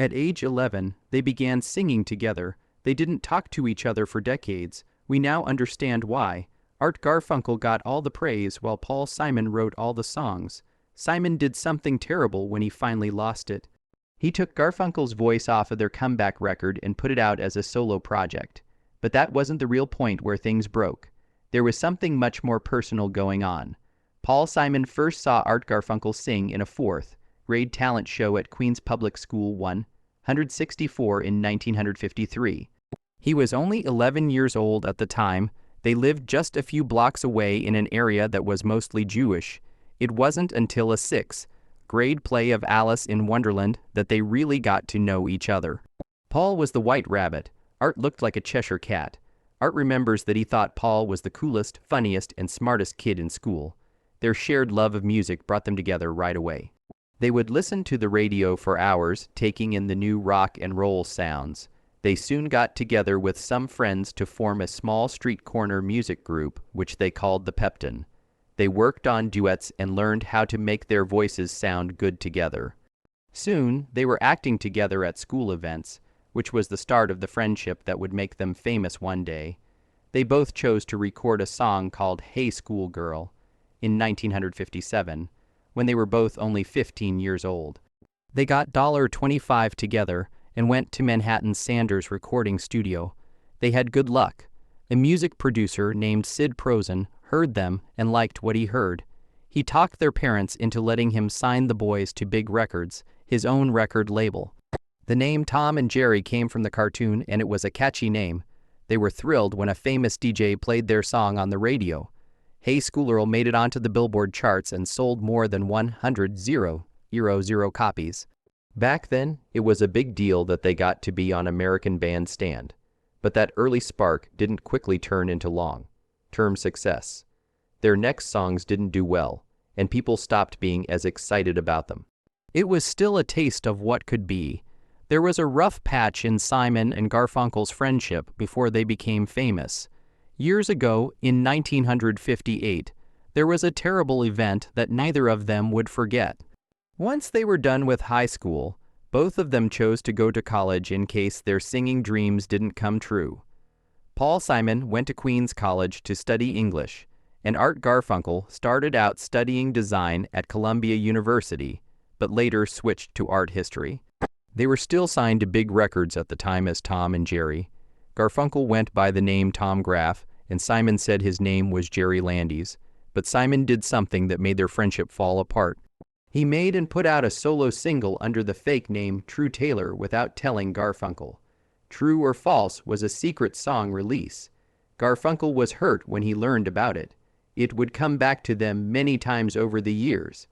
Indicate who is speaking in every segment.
Speaker 1: At age 11, they began singing together. They didn't talk to each other for decades. We now understand why. Art Garfunkel got all the praise while Paul Simon wrote all the songs. Simon did something terrible when he finally lost it. He took Garfunkel's voice off of their comeback record and put it out as a solo project. But that wasn't the real point where things broke. There was something much more personal going on. Paul Simon first saw Art Garfunkel sing in a fourth-grade talent show at Queens Public School 164 in 1953. He was only 11 years old at the time. They lived just a few blocks away in an area that was mostly Jewish. It wasn't until a sixth-grade play of Alice in Wonderland that they really got to know each other. Paul was the white rabbit. Art looked like a Cheshire cat. Art remembers that he thought Paul was the coolest, funniest, and smartest kid in school. Their shared love of music brought them together right away. They would listen to the radio for hours, taking in the new rock and roll sounds. They soon got together with some friends to form a small street corner music group, which they called the Pepton. They worked on duets and learned how to make their voices sound good together. Soon, they were acting together at school events, which was the start of the friendship that would make them famous one day. They both chose to record a song called Hey Schoolgirl in 1957, when they were both only 15 years old. They got $25 together and went to Manhattan's Sanders recording studio. They had good luck. A music producer named Sid Prosen heard them and liked what he heard. He talked their parents into letting him sign the boys to Big Records, his own record label. The name Tom and Jerry came from the cartoon, and it was a catchy name. They were thrilled when a famous DJ played their song on the radio. Hey Schoolgirl made it onto the Billboard charts and sold more than 100,000 copies. Back then, it was a big deal that they got to be on American Bandstand. But that early spark didn't quickly turn into long-term success. Their next songs didn't do well, and people stopped being as excited about them. It was still a taste of what could be. There was a rough patch in Simon and Garfunkel's friendship before they became famous. Years ago, in 1958, there was a terrible event that neither of them would forget. Once they were done with high school, both of them chose to go to college in case their singing dreams didn't come true. Paul Simon went to Queens College to study English, and Art Garfunkel started out studying design at Columbia University, but later switched to art history. They were still signed to big records at the time as Tom and Jerry. Garfunkel went by the name Tom Graff, and Simon said his name was Jerry Landis, but Simon did something that made their friendship fall apart. He made and put out a solo single under the fake name True Taylor without telling Garfunkel. True or False was a secret song release. Garfunkel was hurt when he learned about it. It would come back to them many times over the years.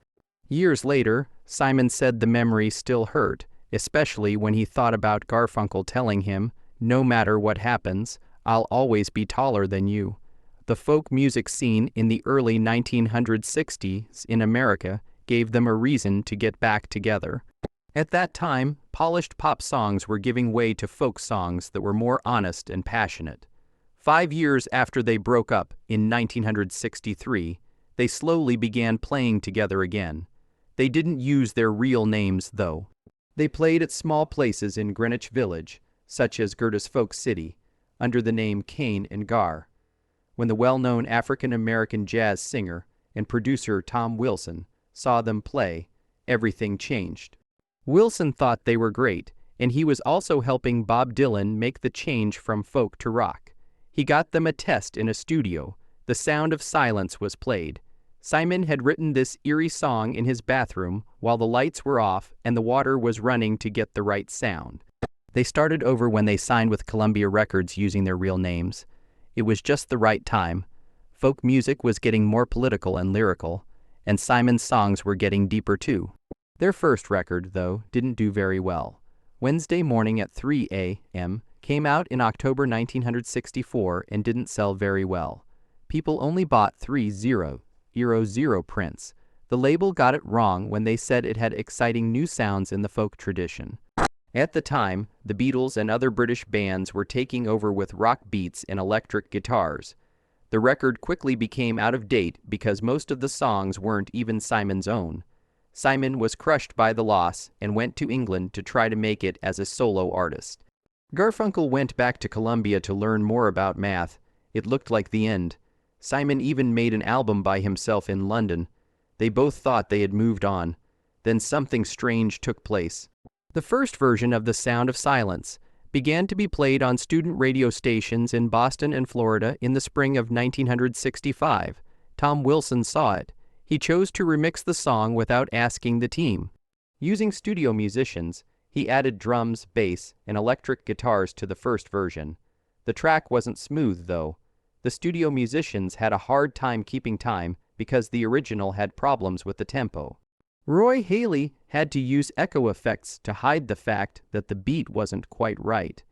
Speaker 1: Years later, Simon said the memory still hurt, especially when he thought about Garfunkel telling him, "No matter what happens, I'll always be taller than you." The folk music scene in the early 1960s in America gave them a reason to get back together. At that time, polished pop songs were giving way to folk songs that were more honest and passionate. 5 years after they broke up in 1963, they slowly began playing together again. They didn't use their real names, though. They played at small places in Greenwich Village, such as Gertis Folk City, under the name Kane and Gar. When the well-known African-American jazz singer and producer Tom Wilson saw them play, everything changed. Wilson thought they were great, and he was also helping Bob Dylan make the change from folk to rock. He got them a test in a studio. The Sound of Silence was played. Simon had written this eerie song in his bathroom while the lights were off and the water was running to get the right sound. They started over when they signed with Columbia Records using their real names. It was just the right time. Folk music was getting more political and lyrical, and Simon's songs were getting deeper too. Their first record, though, didn't do very well. Wednesday Morning at 3 a.m. came out in October 1964 and didn't sell very well. People only bought 3,000 prints. The label got it wrong when they said it had exciting new sounds in the folk tradition. At the time, the Beatles and other British bands were taking over with rock beats and electric guitars. The record quickly became out of date because most of the songs weren't even Simon's own. Simon was crushed by the loss and went to England to try to make it as a solo artist. Garfunkel went back to Columbia to learn more about math. It looked like the end. Simon even made an album by himself in London. They both thought they had moved on. Then something strange took place. The first version of The Sound of Silence began to be played on student radio stations in Boston and Florida in the spring of 1965. Tom Wilson saw it. He chose to remix the song without asking the team. Using studio musicians, he added drums, bass, and electric guitars to the first version. The track wasn't smooth, though. The studio musicians had a hard time keeping time because the original had problems with the tempo. Roy Haley had to use echo effects to hide the fact that the beat wasn't quite right.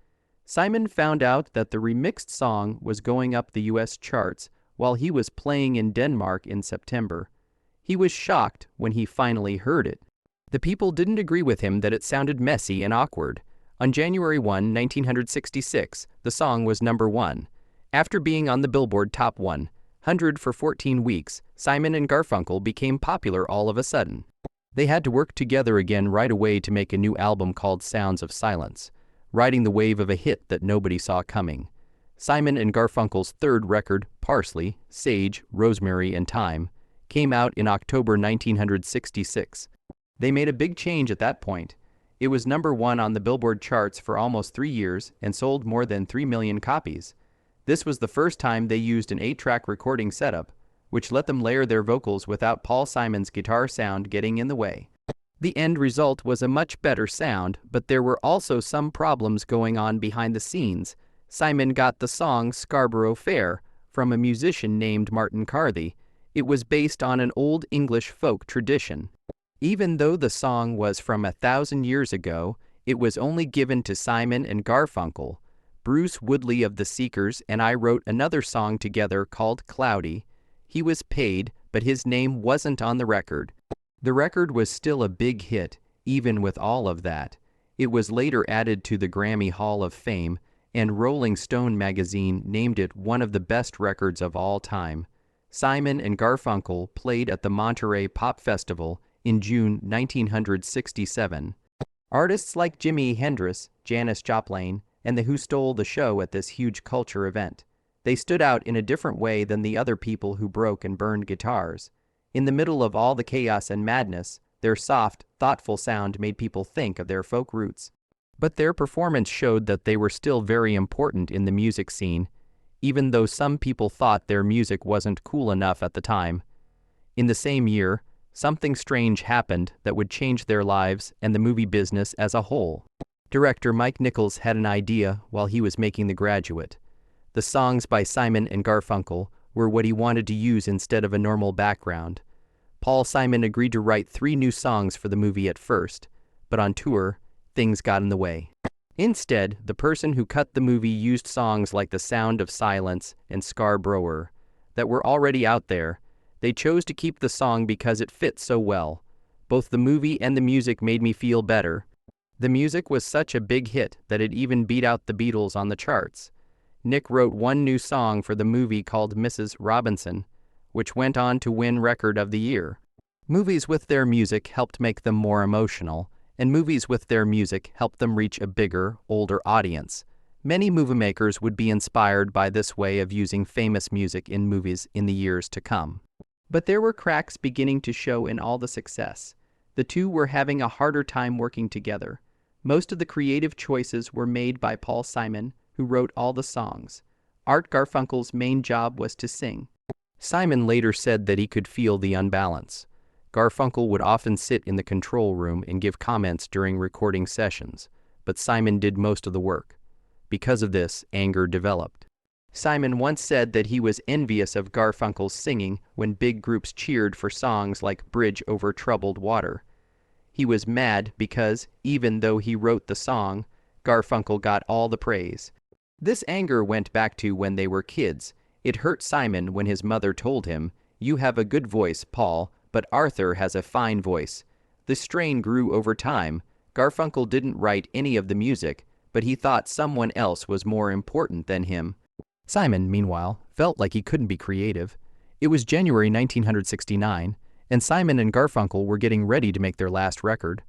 Speaker 1: Simon found out that the remixed song was going up the US charts while he was playing in Denmark in September. He was shocked when he finally heard it. The people didn't agree with him that it sounded messy and awkward. On January 1, 1966, the song was number 1. After being on the Billboard Top 100 for 14 weeks, Simon and Garfunkel became popular all of a sudden. They had to work together again right away to make a new album called Sounds of Silence, riding the wave of a hit that nobody saw coming. Simon and Garfunkel's third record, Parsley, Sage, Rosemary, and Thyme, came out in October 1966. They made a big change at that point. It was number 1 on the Billboard charts for almost 3 years and sold more than 3 million copies. This was the first time they used an 8-track recording setup, which let them layer their vocals without Paul Simon's guitar sound getting in the way. The end result was a much better sound, but there were also some problems going on behind the scenes. Simon got the song Scarborough Fair from a musician named Martin Carthy. It was based on an old English folk tradition. Even though the song was from 1,000 years ago, it was only given to Simon and Garfunkel. Bruce Woodley of the Seekers and I wrote another song together called Cloudy. He was paid, but his name wasn't on the record. The record was still a big hit, even with all of that. It was later added to the Grammy Hall of Fame, and Rolling Stone magazine named it one of the best records of all time. Simon and Garfunkel played at the Monterey Pop Festival in June 1967. Artists like Jimi Hendrix, Janis Joplin, and the Who stole the show at this huge culture event. They stood out in a different way than the other people who broke and burned guitars. In the middle of all the chaos and madness, their soft, thoughtful sound made people think of their folk roots. But their performance showed that they were still very important in the music scene, even though some people thought their music wasn't cool enough at the time. In the same year, something strange happened that would change their lives and the movie business as a whole. Director Mike Nichols had an idea while he was making The Graduate. The songs by Simon and Garfunkel were what he wanted to use instead of a normal background. Paul Simon agreed to write 3 new songs for the movie at first, but on tour, things got in the way. Instead, the person who cut the movie used songs like The Sound of Silence and Scarborough that were already out there. They chose to keep the song because it fit so well. Both the movie and the music made me feel better. The music was such a big hit that it even beat out the Beatles on the charts. Nick wrote one new song for the movie called Mrs. Robinson, which went on to win Record of the Year. Movies with their music helped make them more emotional, and movies with their music helped them reach a bigger, older audience. Many movie makers would be inspired by this way of using famous music in movies in the years to come. But there were cracks beginning to show in all the success. The two were having a harder time working together. Most of the creative choices were made by Paul Simon, who wrote all the songs. Art Garfunkel's main job was to sing. Simon later said that he could feel the unbalance. Garfunkel would often sit in the control room and give comments during recording sessions, but Simon did most of the work. Because of this, anger developed. Simon once said that he was envious of Garfunkel's singing when big groups cheered for songs like Bridge Over Troubled Water. He was mad because, even though he wrote the song, Garfunkel got all the praise. This anger went back to when they were kids. It hurt Simon when his mother told him, "You have a good voice, Paul, but Arthur has a fine voice." The strain grew over time. Garfunkel didn't write any of the music, but he thought someone else was more important than him. Simon, meanwhile, felt like he couldn't be creative. It was January 1969, and Simon and Garfunkel were getting ready to make their last record.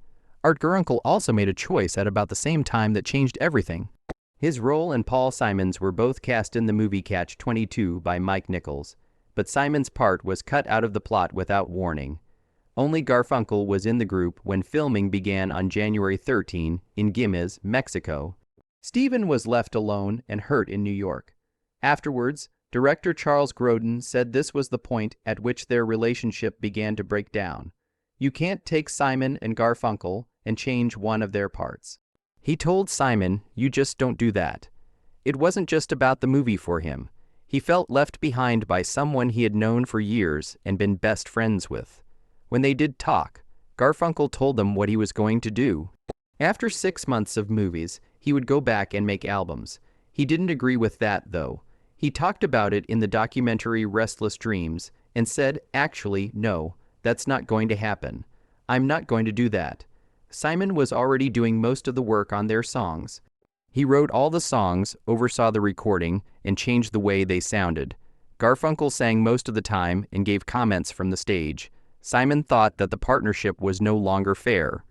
Speaker 1: Art Garfunkel also made a choice at about the same time that changed everything. His role and Paul Simon's were both cast in the movie Catch-22 by Mike Nichols, but Simon's part was cut out of the plot without warning. Only Garfunkel was in the group when filming began on January 13 in Guimes, Mexico. Stephen was left alone and hurt in New York. Afterwards, director Charles Grodin said this was the point at which their relationship began to break down. You can't take Simon and Garfunkel and change one of their parts. He told Simon, "You just don't do that." It wasn't just about the movie for him. He felt left behind by someone he had known for years and been best friends with. When they did talk, Garfunkel told them what he was going to do. After 6 months of movies, he would go back and make albums. He didn't agree with that, though. He talked about it in the documentary Restless Dreams and said, "Actually, no, that's not going to happen. I'm not going to do that." Simon was already doing most of the work on their songs. He wrote all the songs, oversaw the recording, and changed the way they sounded. Garfunkel sang most of the time and gave comments from the stage. Simon thought that the partnership was no longer fair.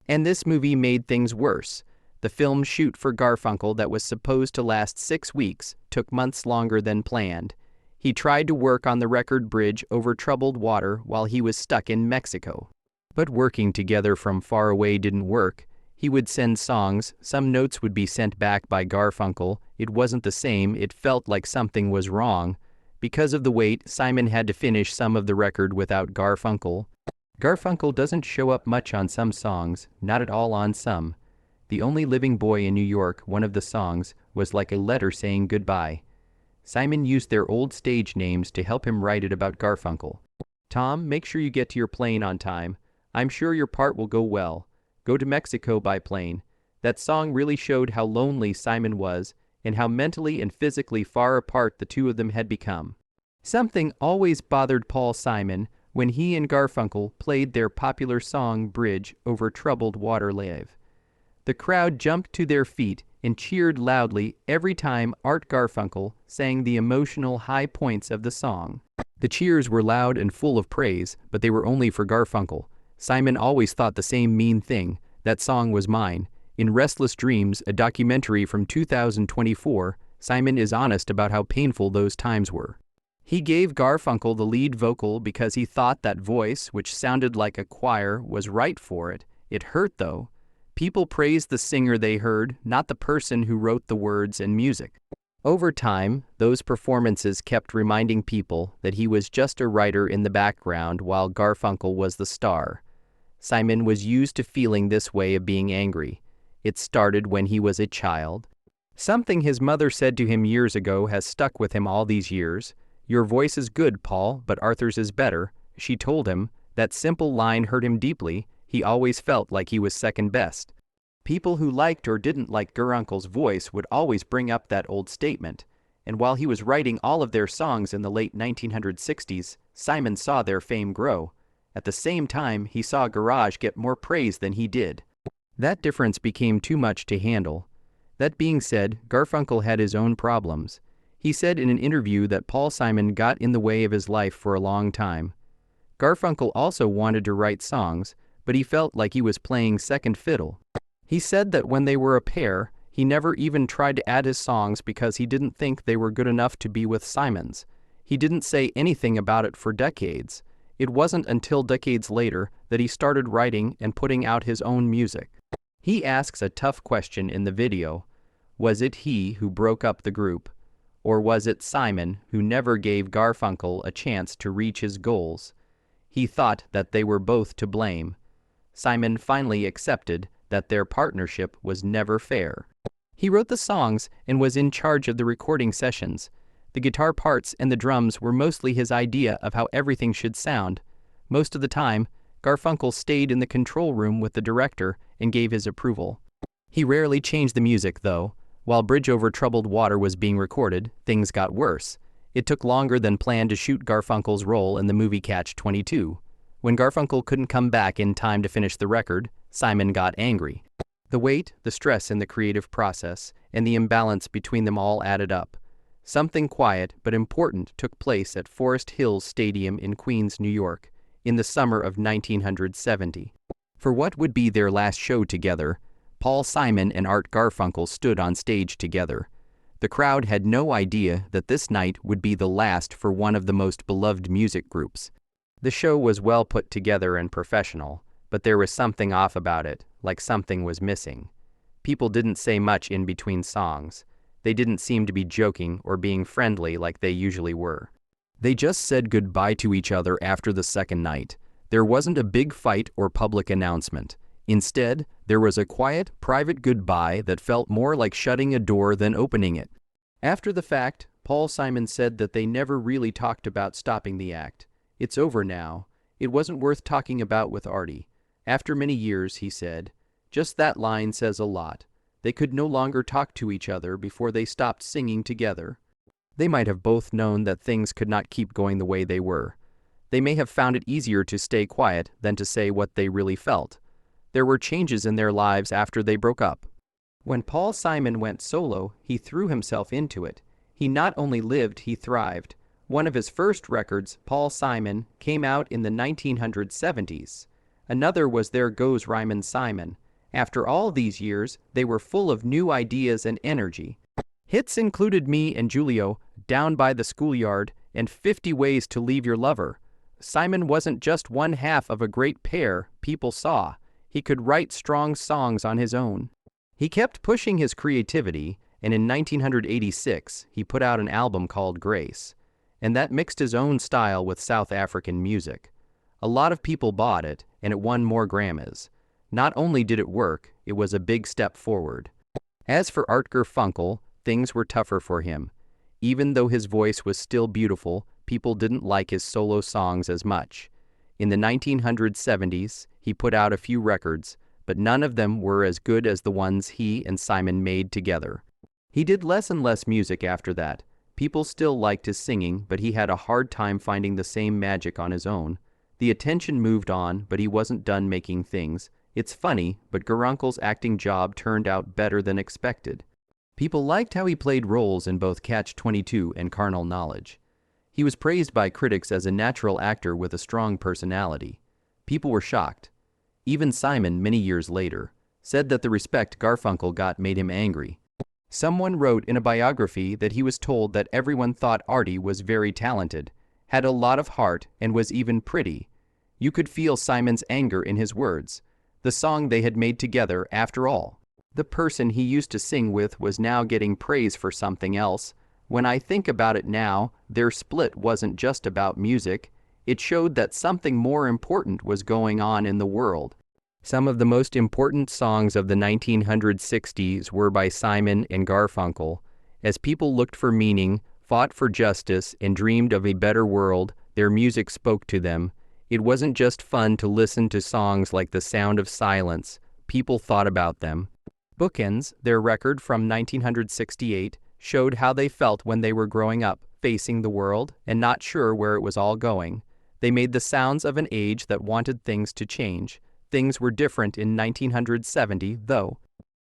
Speaker 1: And this movie made things worse. The film shoot for Garfunkel that was supposed to last 6 weeks took months longer than planned. He tried to work on the record bridge over troubled water while he was stuck in Mexico. But working together from far away didn't work. He would send songs, some notes would be sent back by Garfunkel. It wasn't the same, it felt like something was wrong. Because of the wait, Simon had to finish some of the record without Garfunkel. Garfunkel doesn't show up much on some songs, not at all on some. The Only Living Boy in New York, one of the songs, was like a letter saying goodbye. Simon used their old stage names to help him write it about Garfunkel. "Tom, make sure you get to your plane on time. I'm sure your part will go well. Go to Mexico by plane." That song really showed how lonely Simon was and how mentally and physically far apart the two of them had become. Something always bothered Paul Simon when he and Garfunkel played their popular song Bridge over troubled water live. The crowd jumped to their feet and cheered loudly every time Art Garfunkel sang the emotional high points of the song. The cheers were loud and full of praise, but they were only for Garfunkel. Simon always thought the same mean thing, that song was mine. In Restless Dreams, a documentary from 2024, Simon is honest about how painful those times were. He gave Garfunkel the lead vocal because he thought that voice, which sounded like a choir, was right for it. It hurt, though. People praised the singer they heard, not the person who wrote the words and music. Over time, those performances kept reminding people that he was just a writer in the background while Garfunkel was the star. Simon was used to feeling this way of being angry. It started when he was a child. Something his mother said to him years ago has stuck with him all these years. "Your voice is good, Paul, but Arthur's is better," she told him. That simple line hurt him deeply. He always felt like he was second best. People who liked or didn't like Garfunkel's voice would always bring up that old statement. And while he was writing all of their songs in the late 1960s, Simon saw their fame grow. At the same time, he saw Garage get more praise than he did. That difference became too much to handle. That being said, Garfunkel had his own problems. He said in an interview that Paul Simon got in the way of his life for a long time. Garfunkel also wanted to write songs, but he felt like he was playing second fiddle. He said that when they were a pair, he never even tried to add his songs because he didn't think they were good enough to be with Simon's. He didn't say anything about it for decades. It wasn't until decades later that he started writing and putting out his own music. He asks a tough question in the video. Was it he who broke up the group? Or was it Simon who never gave Garfunkel a chance to reach his goals? He thought that they were both to blame. Simon finally accepted that their partnership was never fair. He wrote the songs and was in charge of the recording sessions. The guitar parts and the drums were mostly his idea of how everything should sound. Most of the time, Garfunkel stayed in the control room with the director and gave his approval. He rarely changed the music, though. While Bridge Over Troubled Water was being recorded, things got worse. It took longer than planned to shoot Garfunkel's role in the movie Catch-22. When Garfunkel couldn't come back in time to finish the record, Simon got angry. The wait, the stress in the creative process, and the imbalance between them all added up. Something quiet but important took place at Forest Hills Stadium in Queens, New York. in the summer of 1970. For what would be their last show together, Paul Simon and Art Garfunkel stood on stage together. The crowd had no idea that this night would be the last for one of the most beloved music groups. The show was well put together and professional, but there was something off about it, like something was missing. People didn't say much in between songs. They didn't seem to be joking or being friendly like they usually were. They just said goodbye to each other after the second night. There wasn't a big fight or public announcement. Instead, there was a quiet, private goodbye that felt more like shutting a door than opening it. After the fact, Paul Simon said that they never really talked about stopping the act. It's over now. It wasn't worth talking about with Artie. After many years, he said, just that line says a lot. They could no longer talk to each other before they stopped singing together. They might have both known that things could not keep going the way they were. They may have found it easier to stay quiet than to say what they really felt. There were changes in their lives after they broke up. When Paul Simon went solo, he threw himself into it. He not only lived, he thrived. One of his first records, Paul Simon, came out in the 1970s. Another was There Goes Ryman Simon. After all these years, they were full of new ideas and energy. Hits included Me and Julio, Down by the Schoolyard, and 50 Ways to Leave Your Lover. Simon wasn't just one half of a great pair people saw. He could write strong songs on his own. He kept pushing his creativity, and in 1986, he put out an album called Grace. And that mixed his own style with South African music. A lot of people bought it, and it won more Grammys. Not only did it work, it was a big step forward. As for Art Garfunkel, things were tougher for him. Even though his voice was still beautiful, people didn't like his solo songs as much. In the 1970s, he put out a few records, but none of them were as good as the ones he and Simon made together. He did less and less music after that. People still liked his singing, but he had a hard time finding the same magic on his own. The attention moved on, but he wasn't done making things. It's funny, but Garfunkel's acting job turned out better than expected. People liked how he played roles in both Catch-22 and Carnal Knowledge. He was praised by critics as a natural actor with a strong personality. People were shocked. Even Simon, many years later, said that the respect Garfunkel got made him angry. Someone wrote in a biography that he was told that everyone thought Artie was very talented, had a lot of heart, and was even pretty. You could feel Simon's anger in his words. The song they had made together, after all. The person he used to sing with was now getting praise for something else. When I think about it now, their split wasn't just about music. It showed that something more important was going on in the world. Some of the most important songs of the 1960s were by Simon and Garfunkel. As people looked for meaning, fought for justice, and dreamed of a better world, their music spoke to them. It wasn't just fun to listen to songs like The Sound of Silence. People thought about them. Bookends, their record from 1968, showed how they felt when they were growing up, facing the world, and not sure where it was all going. They made the sounds of an age that wanted things to change. Things were different in 1970, though.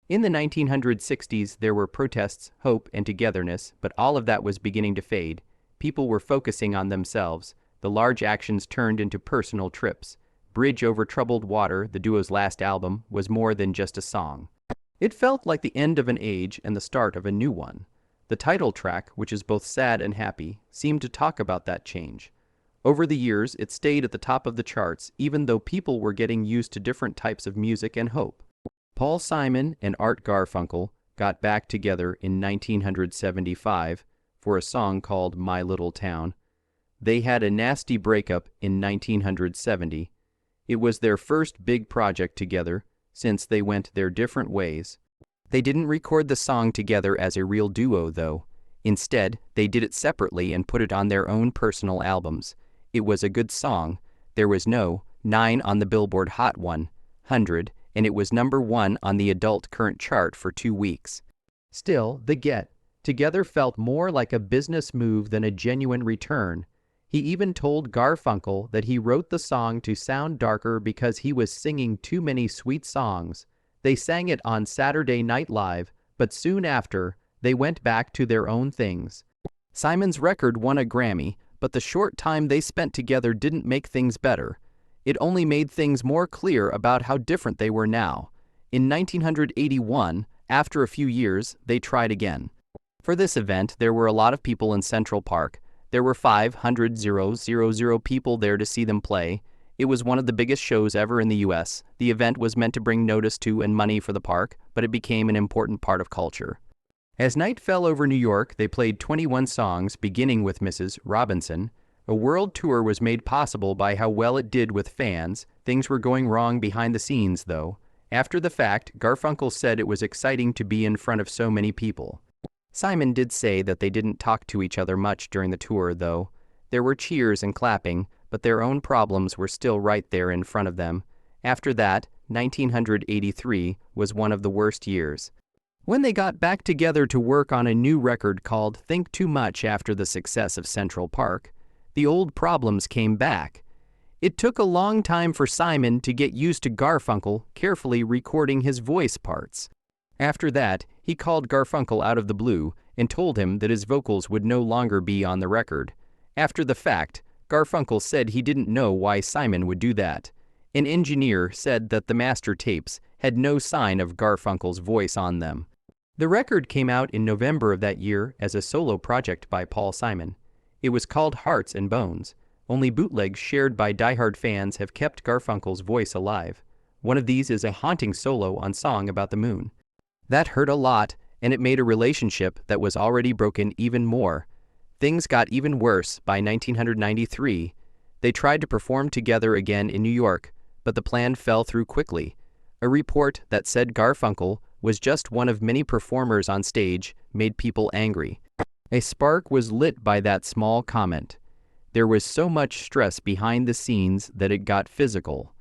Speaker 1: In the 1960s, there were protests, hope, and togetherness, but all of that was beginning to fade. People were focusing on themselves. The large actions turned into personal trips. Bridge Over Troubled Water, the duo's last album, was more than just a song. It felt like the end of an age and the start of a new one. The title track, which is both sad and happy, seemed to talk about that change. Over the years, it stayed at the top of the charts, even though people were getting used to different types of music and hope. Paul Simon and Art Garfunkel got back together in 1975 for a song called My Little Town. They had a nasty breakup in 1970. It was their first big project together since they went their different ways. They didn't record the song together as a real duo, though. Instead, they did it separately and put it on their own personal albums. It was a good song. There was no 9 on the Billboard Hot 100, and it was #1 on the adult current chart for 2 weeks. Still, the get together felt more like a business move than a genuine return. He even told Garfunkel that he wrote the song to sound darker because he was singing too many sweet songs. They sang it on Saturday Night Live, but soon after, they went back to their own things. Simon's record won a Grammy, but the short time they spent together didn't make things better. It only made things more clear about how different they were now. In 1981, after a few years, they tried again. For this event, there were a lot of people in Central Park. There were 500,000 people there to see them play. It was one of the biggest shows ever in the US. The event was meant to bring notice to and money for the park, but it became an important part of culture. As night fell over New York, they played 21 songs, beginning with Mrs. Robinson. A world tour was made possible by how well it did with fans. Things were going wrong behind the scenes, though. After the fact, Garfunkel said it was exciting to be in front of so many people. Simon did say that they didn't talk to each other much during the tour, though. There were cheers and clapping, but their own problems were still right there in front of them. After that, 1983 was one of the worst years. When they got back together to work on a new record called Think Too Much after the success of Central Park, the old problems came back. It took a long time for Simon to get used to Garfunkel carefully recording his voice parts. After that, he called Garfunkel out of the blue and told him that his vocals would no longer be on the record. After the fact, Garfunkel said he didn't know why Simon would do that. An engineer said that the master tapes had no sign of Garfunkel's voice on them. The record came out in November of that year as a solo project by Paul Simon. It was called Hearts and Bones. Only bootlegs shared by diehard fans have kept Garfunkel's voice alive. One of these is a haunting solo on Song About the Moon. That hurt a lot, and it made a relationship that was already broken even more. Things got even worse by 1993. They tried to perform together again in New York, but the plan fell through quickly. A report that said Garfunkel was just one of many performers on stage made people angry. A spark was lit by that small comment. There was so much stress behind the scenes that it got physical.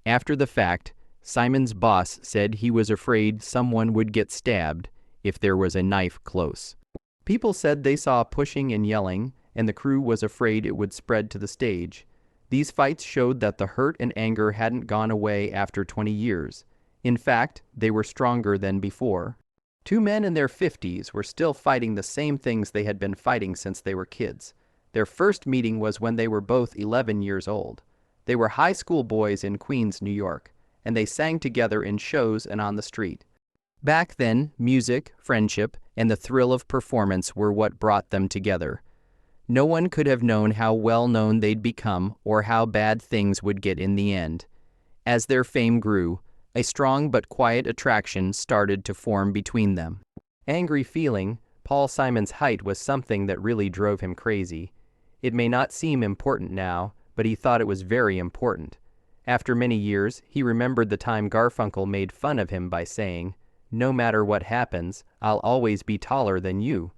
Speaker 1: After the fact, Simon's boss said he was afraid someone would get stabbed if there was a knife close. People said they saw pushing and yelling, and the crew was afraid it would spread to the stage. These fights showed that the hurt and anger hadn't gone away after 20 years. In fact, they were stronger than before. Two men in their 50s were still fighting the same things they had been fighting since they were kids. Their first meeting was when they were both 11 years old. They were high school boys in Queens, New York, and they sang together in shows and on the street. Back then, music, friendship, and the thrill of performance were what brought them together. No one could have known how well-known they'd become or how bad things would get in the end. As their fame grew, a strong but quiet attraction started to form between them. Angry feeling, Paul Simon's height was something that really drove him crazy. It may not seem important now, but he thought it was very important. After many years, he remembered the time Garfunkel made fun of him by saying, "No matter what happens, I'll always be taller than you."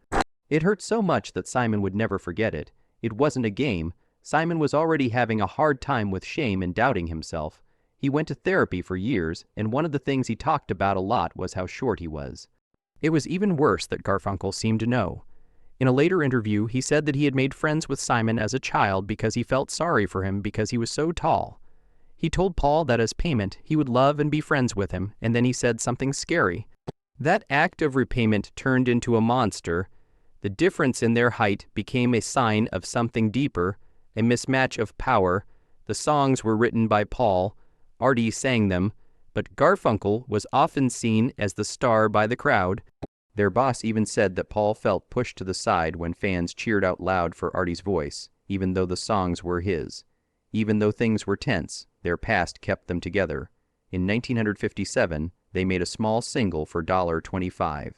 Speaker 1: It hurt so much that Simon would never forget it. It wasn't a game. Simon was already having a hard time with shame and doubting himself. He went to therapy for years, and one of the things he talked about a lot was how short he was. It was even worse that Garfunkel seemed to know. In a later interview, he said that he had made friends with Simon as a child because he felt sorry for him because he was so tall. He told Paul that as payment, he would love and be friends with him, and then he said something scary. That act of repayment turned into a monster. The difference in their height became a sign of something deeper, a mismatch of power. The songs were written by Paul. Artie sang them, but Garfunkel was often seen as the star by the crowd. Their boss even said that Paul felt pushed to the side when fans cheered out loud for Artie's voice, even though the songs were his. Even though things were tense, their past kept them together. In 1957, they made a small single for $25.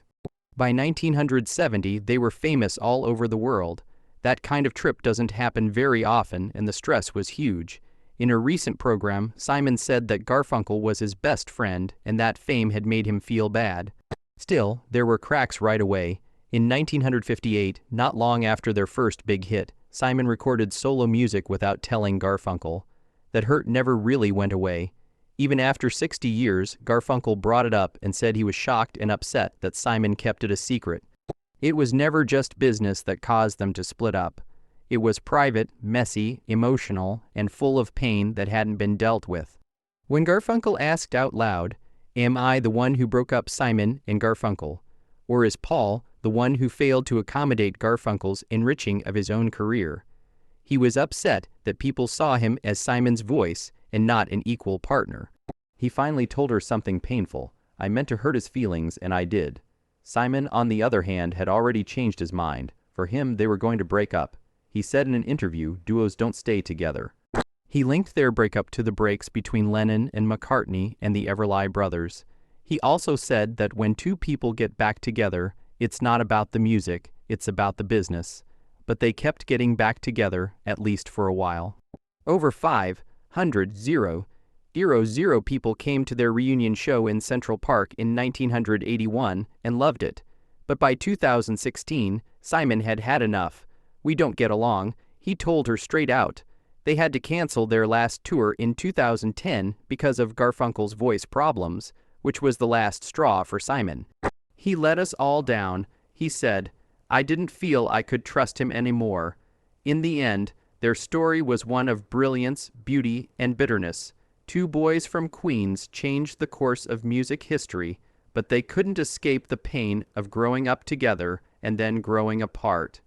Speaker 1: By 1970, they were famous all over the world. That kind of trip doesn't happen very often, and the stress was huge. In a recent program, Simon said that Garfunkel was his best friend, and that fame had made him feel bad. Still, there were cracks right away. In 1958, not long after their first big hit, Simon recorded solo music without telling Garfunkel. That hurt never really went away. Even after 60 years, Garfunkel brought it up and said he was shocked and upset that Simon kept it a secret. It was never just business that caused them to split up. It was private, messy, emotional, and full of pain that hadn't been dealt with. When Garfunkel asked out loud, "Am I the one who broke up Simon and Garfunkel? Or is Paul the one who failed to accommodate Garfunkel's enriching of his own career?" He was upset that people saw him as Simon's voice and not an equal partner. He finally told her something painful. I meant to hurt his feelings, and I did. Simon, on the other hand, had already changed his mind. For him, they were going to break up. He said in an interview, duos don't stay together. He linked their breakup to the breaks between Lennon and McCartney and the Everly brothers. He also said that when two people get back together, it's not about the music, it's about the business. But they kept getting back together, at least for a while. Over 500,000 people came to their reunion show in Central Park in 1981 and loved it. But by 2016, Simon had had enough. "We don't get along," he told her straight out. They had to cancel their last tour in 2010 because of Garfunkel's voice problems, which was the last straw for Simon. "He let us all down," he said. "I didn't feel I could trust him anymore." In the end, their story was one of brilliance, beauty, and bitterness. Two boys from Queens changed the course of music history, but they couldn't escape the pain of growing up together and then growing apart.